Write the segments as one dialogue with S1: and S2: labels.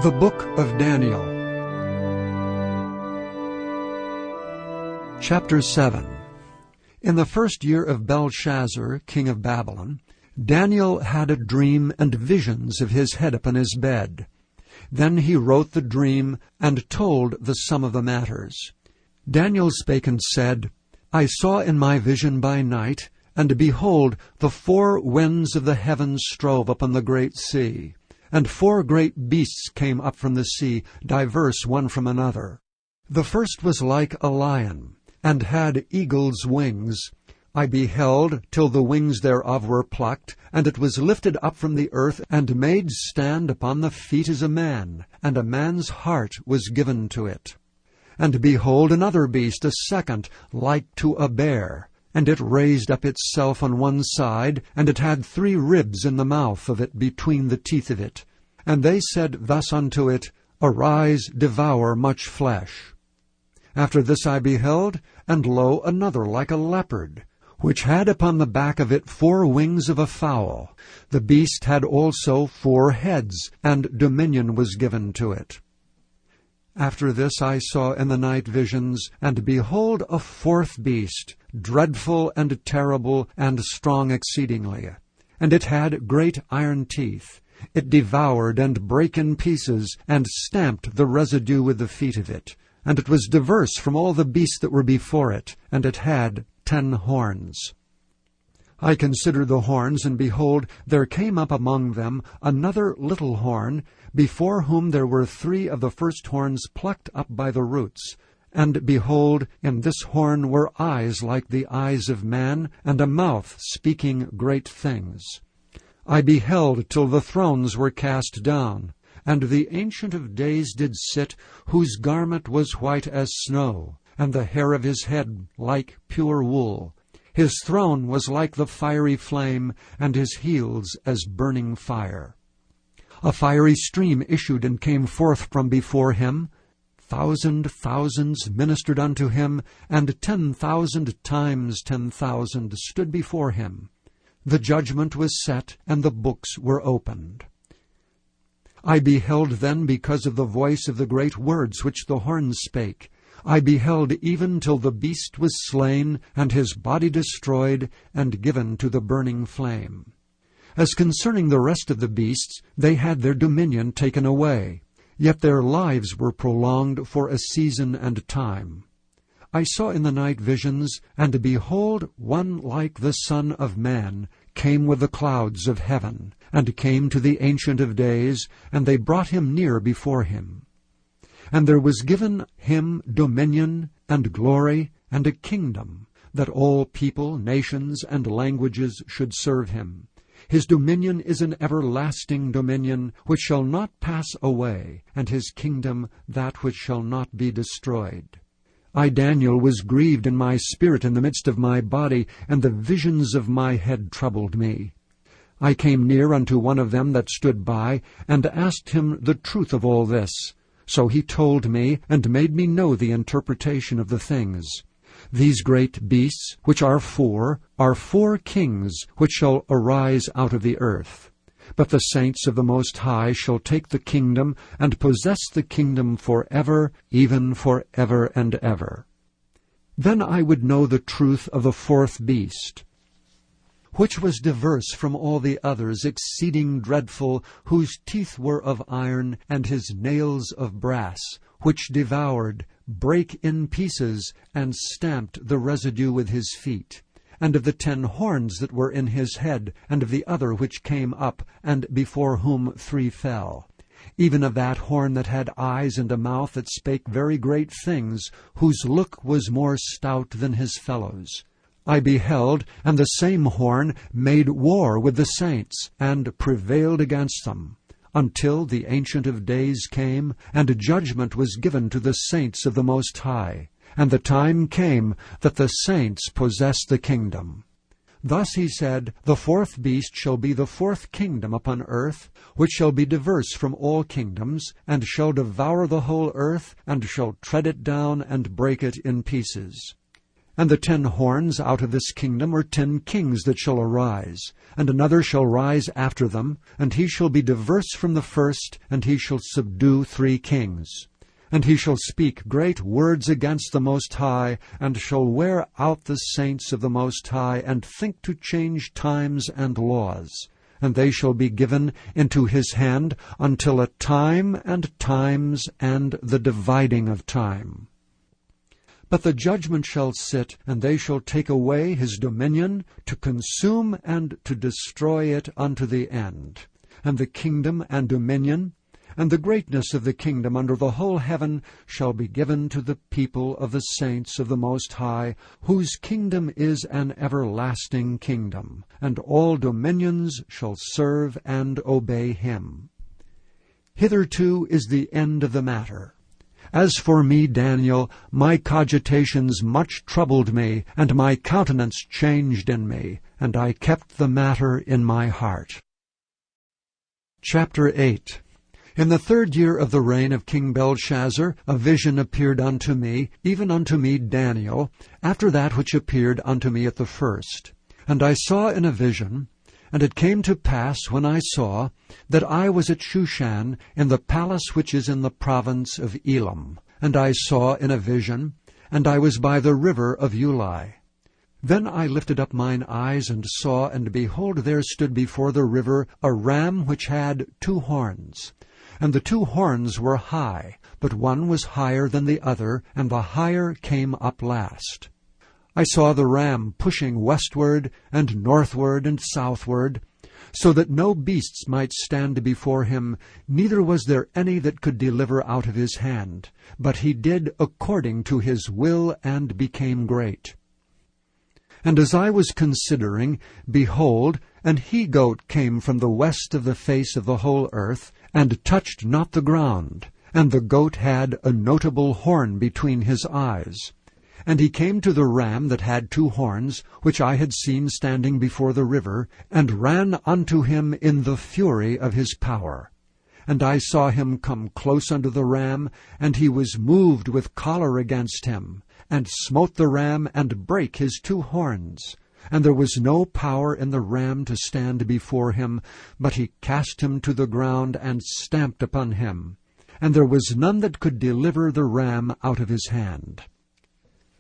S1: The Book of Daniel. Chapter 7. In the first year of Belshazzar, king of Babylon, Daniel had a dream and visions of his head upon his bed. Then he wrote the dream, and told the sum of the matters. Daniel spake and said, I saw in my vision by night, and behold, the 4 winds of the heavens strove upon the great sea. And 4 great beasts came up from the sea, diverse one from another. The first was like a lion, and had eagle's wings. I beheld till the wings thereof were plucked, and it was lifted up from the earth, and made stand upon the feet as a man, and a man's heart was given to it. And behold, another beast, a second, like to a bear. And it raised up itself on one side, and it had 3 ribs in the mouth of it between the teeth of it. And they said thus unto it, Arise, devour much flesh. After this I beheld, and lo, another like a leopard, which had upon the back of it 4 wings of a fowl. The beast had also 4 heads, and dominion was given to it. After this I saw in the night visions, and behold, a 4th beast, dreadful and terrible, and strong exceedingly. And it had great iron teeth. It devoured and brake in pieces, and stamped the residue with the feet of it. And it was diverse from all the beasts that were before it, and it had 10 horns. I considered the horns, and behold, there came up among them another little horn, before whom there were 3 of the first horns plucked up by the roots. And behold, in this horn were eyes like the eyes of man, and a mouth speaking great things. I beheld till the thrones were cast down, and the Ancient of Days did sit, whose garment was white as snow, and the hair of his head like pure wool. His throne was like the fiery flame, and his heels as burning fire. A fiery stream issued and came forth from before him. 1,000 thousands ministered unto him, and 10,000 times 10,000 stood before him. The judgment was set, and the books were opened. I beheld then because of the voice of the great words which the horns spake. I beheld even till the beast was slain, and his body destroyed, and given to the burning flame. As concerning the rest of the beasts, they had their dominion taken away, yet their lives were prolonged for a season and time. I saw in the night visions, and behold, one like the Son of Man came with the clouds of heaven, and came to the Ancient of Days, and they brought him near before him. And there was given him dominion, and glory, and a kingdom, that all people, nations, and languages should serve him. His dominion is an everlasting dominion, which shall not pass away, and his kingdom that which shall not be destroyed. I, Daniel, was grieved in my spirit in the midst of my body, and the visions of my head troubled me. I came near unto one of them that stood by, and asked him the truth of all this. So he told me, and made me know the interpretation of the things. These great beasts, which are 4 kings, which shall arise out of the earth. But the saints of the Most High shall take the kingdom, and possess the kingdom for ever, even for ever and ever. Then I would know the truth of the 4th beast, which was diverse from all the others, exceeding dreadful, whose teeth were of iron, and his nails of brass, which devoured, brake in pieces, and stamped the residue with his feet. And of the 10 horns that were in his head, and of the other which came up, and before whom 3 fell. Even of that horn that had eyes and a mouth that spake very great things, whose look was more stout than his fellows. I beheld, and the same horn made war with the saints, and prevailed against them, until the Ancient of Days came, and judgment was given to the saints of the Most High. And the time came that the saints possessed the kingdom. Thus he said, The 4th beast shall be the 4th kingdom upon earth, which shall be diverse from all kingdoms, and shall devour the whole earth, and shall tread it down, and break it in pieces. And the 10 horns out of this kingdom are 10 kings that shall arise, and another shall rise after them, and he shall be diverse from the first, and he shall subdue 3 kings. And he shall speak great words against the Most High, and shall wear out the saints of the Most High, and think to change times and laws. And they shall be given into his hand until a time and times and the dividing of time. But the judgment shall sit, and they shall take away his dominion, to consume and to destroy it unto the end. And the kingdom and dominion, and the greatness of the kingdom under the whole heaven shall be given to the people of the saints of the Most High, whose kingdom is an everlasting kingdom, and all dominions shall serve and obey him. Hitherto is the end of the matter. As for me, Daniel, my cogitations much troubled me, and my countenance changed in me, and I kept the matter in my heart. Chapter 8. In the 3rd year of the reign of King Belshazzar, a vision appeared unto me, even unto me Daniel, after that which appeared unto me at the first. And I saw in a vision, and it came to pass, when I saw, that I was at Shushan, in the palace which is in the province of Elam. And I saw in a vision, and I was by the river of Ulai. Then I lifted up mine eyes, and saw, and behold, there stood before the river a ram which had 2 horns. And the 2 horns were high, but one was higher than the other, and the higher came up last. I saw the ram pushing westward and northward and southward, so that no beasts might stand before him, neither was there any that could deliver out of his hand. But he did according to his will, and became great. And as I was considering, behold, an he-goat came from the west of the face of the whole earth, and touched not the ground. And the goat had a notable horn between his eyes. And he came to the ram that had 2 horns, which I had seen standing before the river, and ran unto him in the fury of his power. And I saw him come close unto the ram, and he was moved with choler against him, and smote the ram, and brake his 2 horns. And there was no power in the ram to stand before him, but he cast him to the ground, and stamped upon him. And there was none that could deliver the ram out of his hand.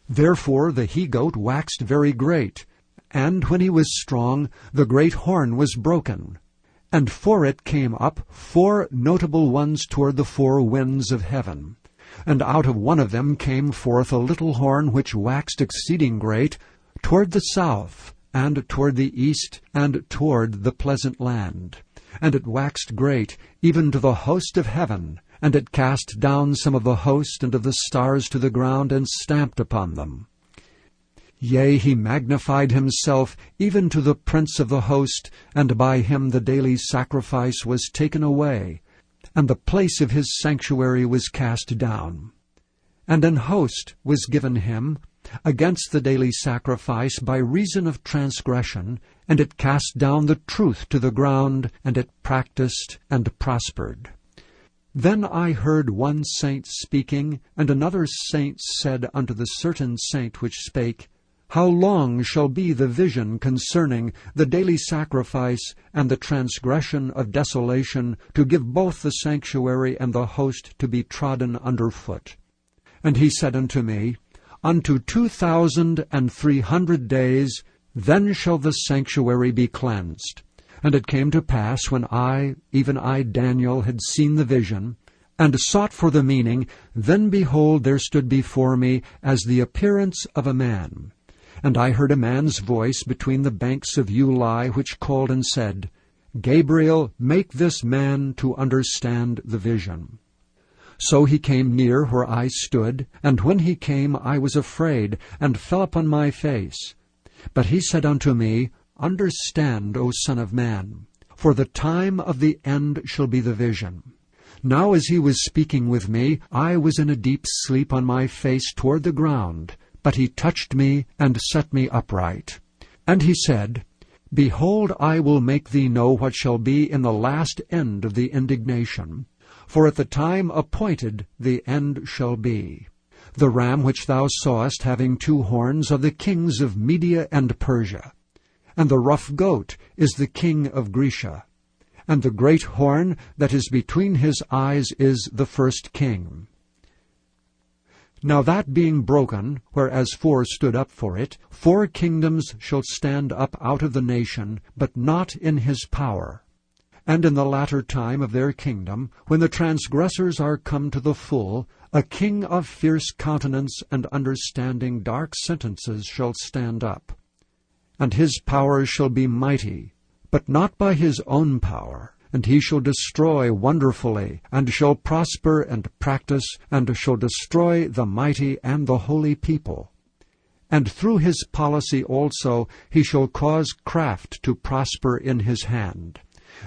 S1: Therefore the he-goat waxed very great, and when he was strong, the great horn was broken. And for it came up 4 notable ones toward the 4 winds of heaven. And out of one of them came forth a little horn which waxed exceeding great, toward the south, and toward the east, and toward the pleasant land. And it waxed great, even to the host of heaven, and it cast down some of the host and of the stars to the ground, and stamped upon them. Yea, he magnified himself even to the prince of the host, and by him the daily sacrifice was taken away, and the place of his sanctuary was cast down. And an host was given him against the daily sacrifice by reason of transgression, and it cast down the truth to the ground, and it practiced and prospered. Then I heard one saint speaking, and another saint said unto the certain saint which spake, How long shall be the vision concerning the daily sacrifice and the transgression of desolation, to give both the sanctuary and the host to be trodden under foot? And he said unto me, Unto 2,300 days, then shall the sanctuary be cleansed. And it came to pass, when I, even I, Daniel, had seen the vision, and sought for the meaning, then behold, there stood before me as the appearance of a man. And I heard a man's voice between the banks of Ulai, which called and said, Gabriel, make this man to understand the vision. So he came near where I stood, and when he came I was afraid, and fell upon my face. But he said unto me, Understand, O Son of Man, for the time of the end shall be the vision. Now as he was speaking with me, I was in a deep sleep on my face toward the ground, but he touched me and set me upright. And he said, Behold, I will make thee know what shall be in the last end of the indignation. For at the time appointed the end shall be. The ram which thou sawest having 2 horns are the kings of Media and Persia. And the rough goat is the king of Grecia. And the great horn that is between his eyes is the first king. Now that being broken, whereas 4 stood up for it, 4 kingdoms shall stand up out of the nation, but not in his power. And in the latter time of their kingdom, when the transgressors are come to the full, a king of fierce countenance and understanding dark sentences shall stand up. And his power shall be mighty, but not by his own power. And he shall destroy wonderfully, and shall prosper and practice, and shall destroy the mighty and the holy people. And through his policy also he shall cause craft to prosper in his hand.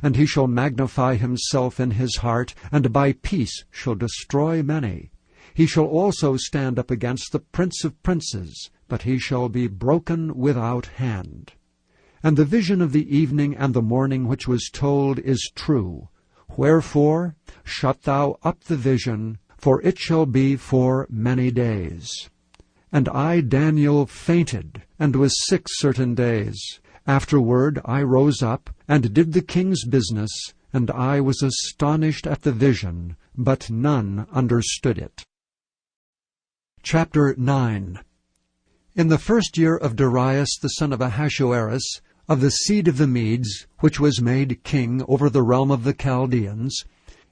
S1: And he shall magnify himself in his heart, and by peace shall destroy many. He shall also stand up against the prince of princes, but he shall be broken without hand. And the vision of the evening and the morning which was told is true. Wherefore shut thou up the vision, for it shall be for many days. And I, Daniel, fainted, and was sick certain days. Afterward I rose up, and did the king's business, and I was astonished at the vision, but none understood it. Chapter 9. In the 1st year of Darius the son of Ahasuerus, of the seed of the Medes, which was made king over the realm of the Chaldeans,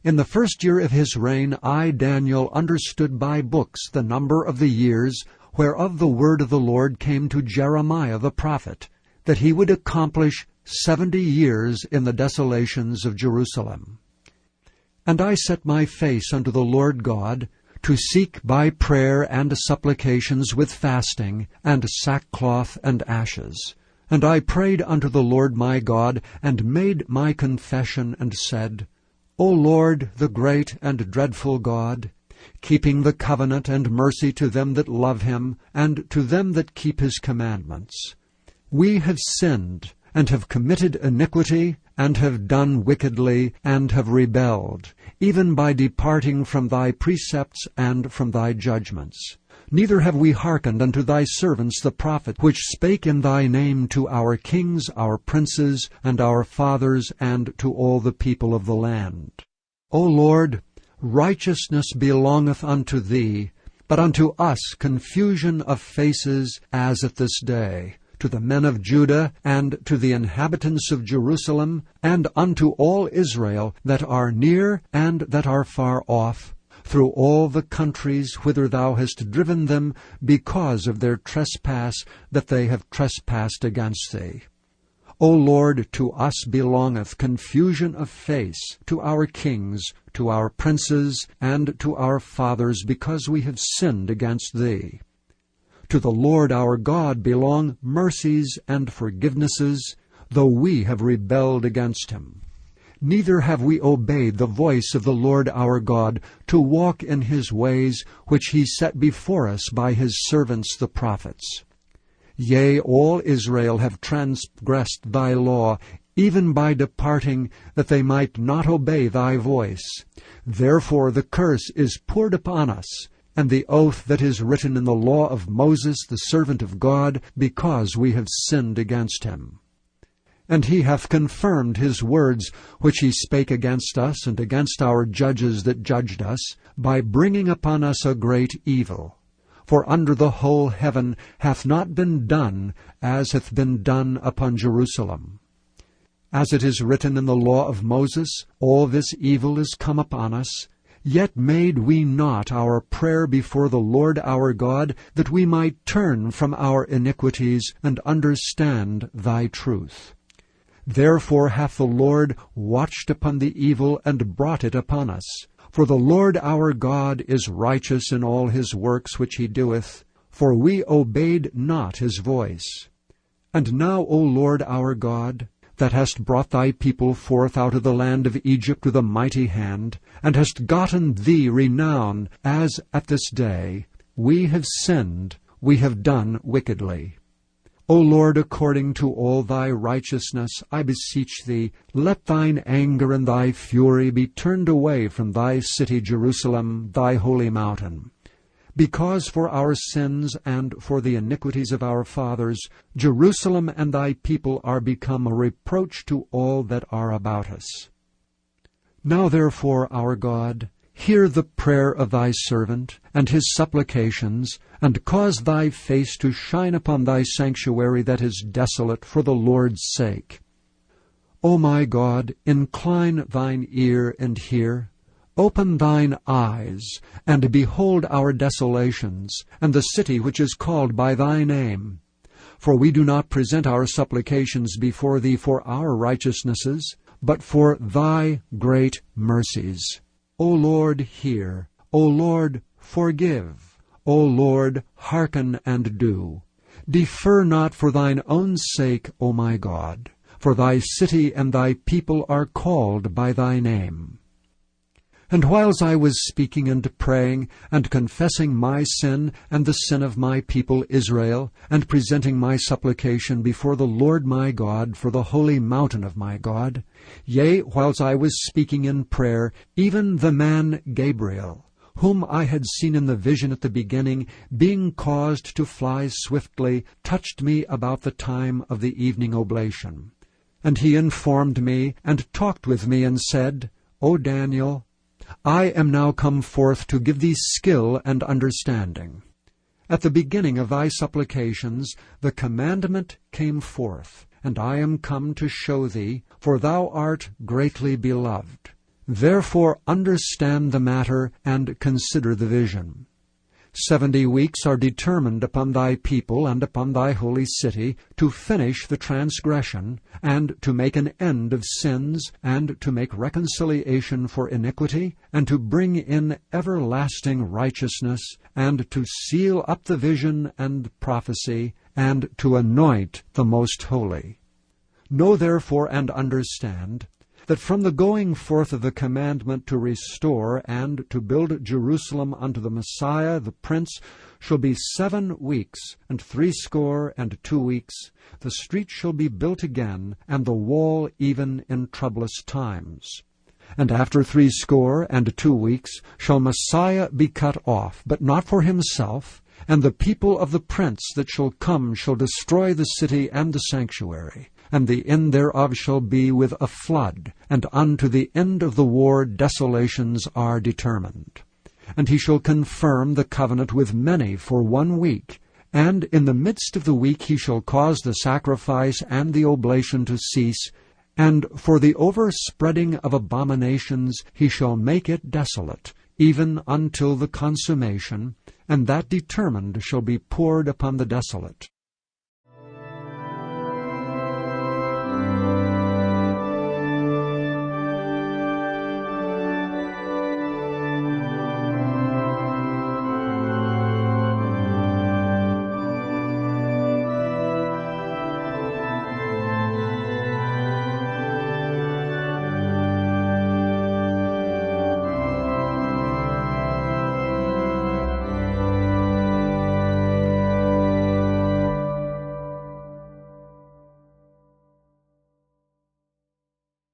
S1: in the 1st year of his reign I, Daniel, understood by books the number of the years whereof the word of the Lord came to Jeremiah the prophet, that he would accomplish 70 years in the desolations of Jerusalem. And I set my face unto the Lord God, to seek by prayer and supplications with fasting, and sackcloth and ashes. And I prayed unto the Lord my God, and made my confession, and said, O Lord, the great and dreadful God, keeping the covenant and mercy to them that love him, and to them that keep his commandments. We have sinned, and have committed iniquity, and have done wickedly, and have rebelled, even by departing from thy precepts and from thy judgments. Neither have we hearkened unto thy servants the prophets, which spake in thy name to our kings, our princes, and our fathers, and to all the people of the land. O Lord, righteousness belongeth unto thee, but unto us confusion of faces as at this day, to the men of Judah, and to the inhabitants of Jerusalem, and unto all Israel that are near and that are far off, through all the countries whither thou hast driven them, because of their trespass that they have trespassed against thee. O Lord, to us belongeth confusion of face, to our kings, to our princes, and to our fathers, because we have sinned against thee. To the Lord our God belong mercies and forgivenesses, though we have rebelled against him. Neither have we obeyed the voice of the Lord our God, to walk in his ways, which he set before us by his servants the prophets. Yea, all Israel have transgressed thy law, even by departing, that they might not obey thy voice. Therefore the curse is poured upon us, and the oath that is written in the law of Moses the servant of God, because we have sinned against him. And he hath confirmed his words which he spake against us and against our judges that judged us, by bringing upon us a great evil. For under the whole heaven hath not been done as hath been done upon Jerusalem. As it is written in the law of Moses, all this evil is come upon us, yet made we not our prayer before the Lord our God, that we might turn from our iniquities and understand thy truth. Therefore hath the Lord watched upon the evil and brought it upon us. For the Lord our God is righteous in all his works which he doeth, for we obeyed not his voice. And now, O Lord our God, that hast brought thy people forth out of the land of Egypt with a mighty hand, and hast gotten thee renown, as at this day, we have sinned, we have done wickedly. O Lord, according to all thy righteousness, I beseech thee, let thine anger and thy fury be turned away from thy city Jerusalem, thy holy mountain. Because for our sins and for the iniquities of our fathers, Jerusalem and thy people are become a reproach to all that are about us. Now therefore, our God, hear the prayer of thy servant, and his supplications, and cause thy face to shine upon thy sanctuary that is desolate for the Lord's sake. O my God, incline thine ear and hear. Open thine eyes, and behold our desolations, and the city which is called by thy name. For we do not present our supplications before thee for our righteousnesses, but for thy great mercies. O Lord, hear. O Lord, forgive. O Lord, hearken and do. Defer not for thine own sake, O my God, for thy city and thy people are called by thy name. And whiles I was speaking and praying, and confessing my sin and the sin of my people Israel, and presenting my supplication before the Lord my God for the holy mountain of my God, yea, whiles I was speaking in prayer, even the man Gabriel, whom I had seen in the vision at the beginning, being caused to fly swiftly, touched me about the time of the evening oblation. And he informed me, and talked with me, and said, O Daniel, I am now come forth to give thee skill and understanding. At the beginning of thy supplications the commandment came forth, and I am come to show thee, for thou art greatly beloved. Therefore understand the matter, and consider the vision. 70 weeks are determined upon thy people and upon thy holy city, to finish the transgression, and to make an end of sins, and to make reconciliation for iniquity, and to bring in everlasting righteousness, and to seal up the vision and prophecy, and to anoint the most holy. Know therefore and understand, that from the going forth of the commandment to restore and to build Jerusalem unto the Messiah the Prince shall be 7 weeks, and 62 weeks. The street shall be built again, and the wall even in troublous times. And after 62 weeks shall Messiah be cut off, but not for himself, and the people of the Prince that shall come shall destroy the city and the sanctuary. And the end thereof shall be with a flood, and unto the end of the war desolations are determined. And he shall confirm the covenant with many for 1 week, and in the midst of the week he shall cause the sacrifice and the oblation to cease, and for the overspreading of abominations he shall make it desolate, even until the consummation, and that determined shall be poured upon the desolate.